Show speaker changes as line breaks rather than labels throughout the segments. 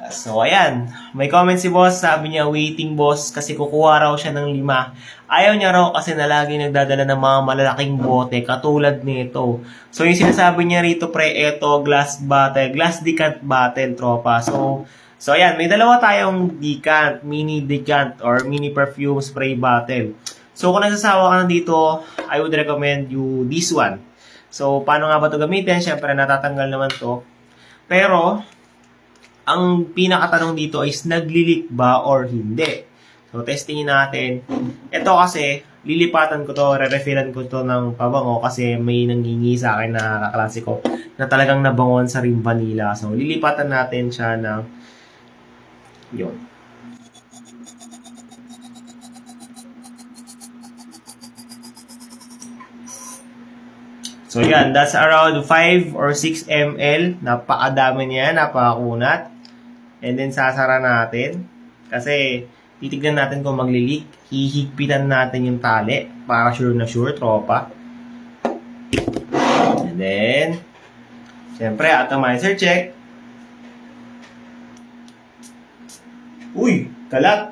So, ayan. May comment si boss. Sabi niya, waiting boss kasi kukuha raw siya ng 5. Ayaw niya raw kasi na lagi nagdadala ng mga malalaking bote katulad nito. So, yung sinasabi niya rito, pre, eto, glass bottle, glass decant bottle, tropa. So, ayan. May dalawa tayong decant, mini decant, or mini perfume spray bottle. So, kung nagsasawa ka na dito, I would recommend you this one. So, paano nga ba ito gamitin? Siyempre, natatanggal naman to. Pero, ang pinakatanong dito is naglilik ba or hindi. So, testingin natin. Ito kasi, lilipatan ko to, re-refillan ko to ng pabango kasi may nanghingi sa akin na kaklase ko na talagang nabangon sa rim vanilla. So, lilipatan natin siya ng yun. So, yan. That's around 5 or 6 ml. Napakadami niya. Napakakunat. And then, sasara natin. Kasi, titignan natin kung magli-leak. Hihigpitan natin yung tali. Para sure na sure, tropa. And then, syempre, atomizer check. Uy! Kalat!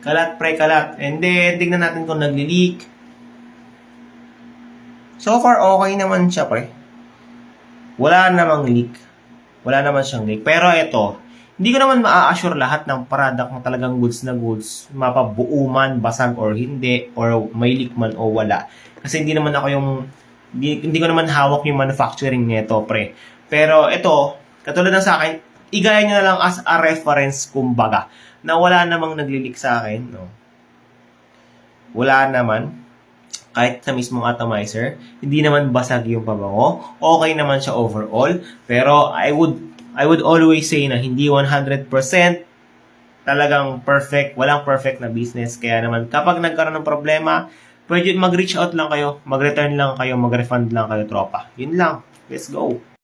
Kalat, pre, kalat. And then, tignan natin kung nagli-leak. So far, okay naman siya, pre. Wala namang leak. Wala naman siyang leak. Pero ito, hindi ko naman maa-assure lahat ng product na talagang goods na goods, mapabuo man, basag or hindi, or may leak man o wala. Kasi hindi naman ako hindi ko naman hawak yung manufacturing nito, pre. Pero ito, katulad ng sa akin, igaya nyo na lang as a reference, kumbaga, na wala namang nagli-leak sa akin, no? Wala naman. Kahit sa mismong atomizer, hindi naman basag yung pabango. Okay naman siya overall. Pero I would always say na hindi 100% talagang perfect. Walang perfect na business. Kaya naman, kapag nagkaroon ng problema, pwede mag-reach out lang kayo, mag-return lang kayo, mag-refund lang kayo, tropa. Yun lang. Let's go.